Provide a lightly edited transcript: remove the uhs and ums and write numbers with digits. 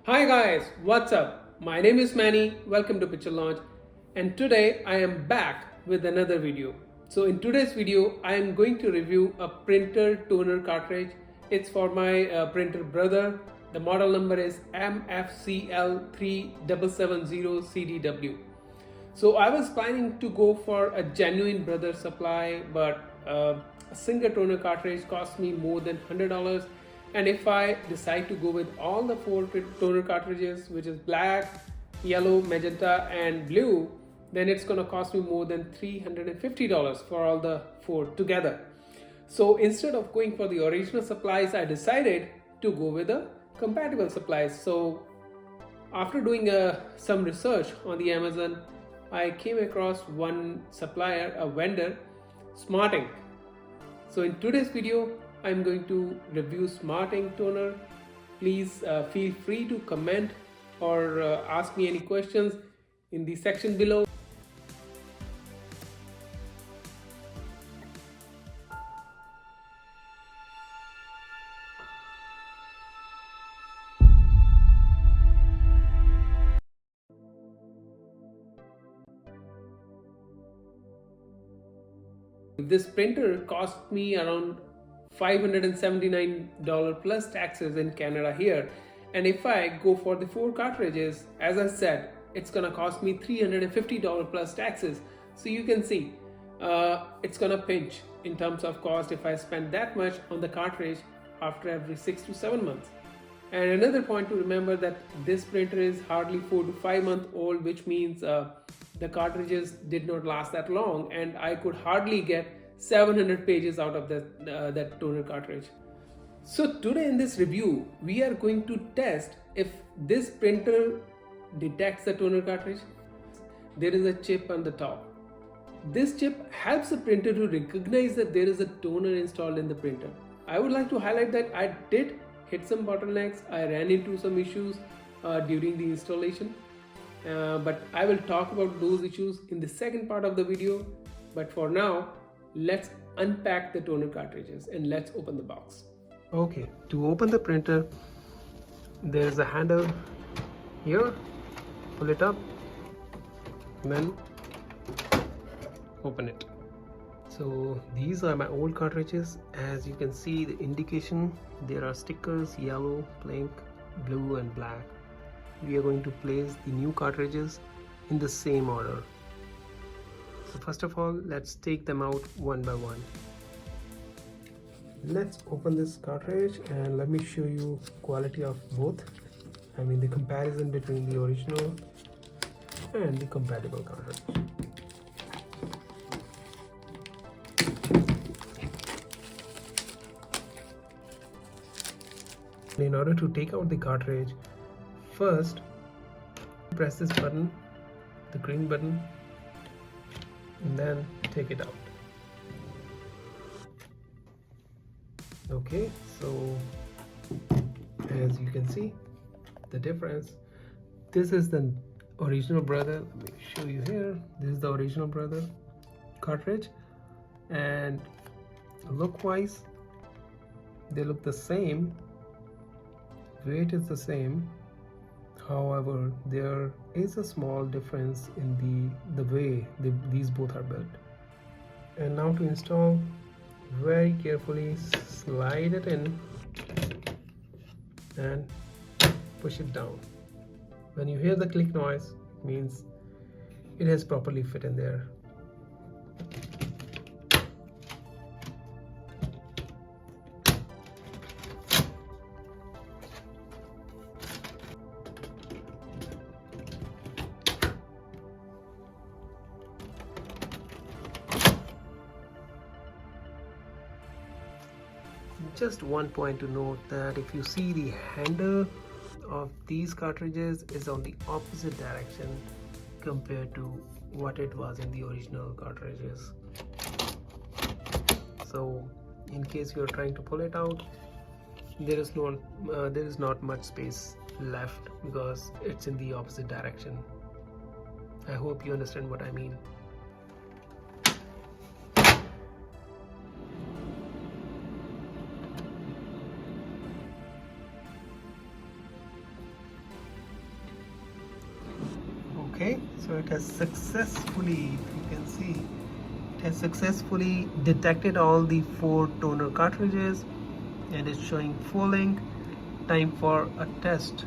Hi guys, what's up? My name is Manny, welcome to Picture Launch, and today I am back with another video. So in today's video, I am going to review a printer toner cartridge. It's for my printer brother. The model number is MFC L3770 CDW. So I was planning to go for a genuine brother supply, but a single toner cartridge cost me more than $100. And if I decide to go with all the four toner cartridges, which is black, yellow, magenta, and blue, then it's gonna cost me more than $350 for all the four together. So instead of going for the original supplies, I decided to go with the compatible supplies. So after doing some research on the Amazon, I came across one supplier, a vendor, SmartInk. So in today's video, I'm going to review SmartInk toner. Please feel free to comment or ask me any questions in the section below. This printer cost me around $579 plus taxes in Canada here, and if I go for the four cartridges, as I said, it's gonna cost me $350 plus taxes. So you can see it's gonna pinch in terms of cost if I spend that much on the cartridge after every 6 to 7 months. And another point to remember that this printer is hardly 4 to 5 months old, which means the cartridges did not last that long, and I could hardly get 700 pages out of that toner cartridge. So today in this review, we are going to test if this printer detects the toner cartridge. There is a chip on the top. This chip helps the printer to recognize that there is a toner installed in the printer. I would like to highlight that I did hit some bottlenecks. I ran into some issues during the installation. But I will talk about those issues in the second part of the video. But for now, let's unpack the toner cartridges and let's open the box. Okay, to open the printer, there's a handle here. Pull it up and then open it. So these are my old cartridges. As you can see the indication, there are stickers: yellow, pink, blue and black. We are going to place the new cartridges in the same order. So first of all, let's take them out one by one. Let's open this cartridge and let me show you quality of both. I mean the comparison between the original and the compatible cartridge. In order to take out the cartridge, first press this button, the green button, and then take it out. Okay, so as you can see the difference, this is the original brother. Let me show you here. This is the original brother cartridge, and look wise they look the same, weight is the same. However, there is a small difference in the way these both are built. And now to install, very carefully slide it in and push it down. When you hear the click noise, it means it has properly fit in there. Just one point to note, that if you see the handle of these cartridges is on the opposite direction compared to what it was in the original cartridges. So in case you are trying to pull it out, there is not much space left because it's in the opposite direction. I hope you understand what I mean. Okay, so it has successfully, if you can see, it has successfully detected all the 4 toner cartridges and it's showing full ink. Time for a test.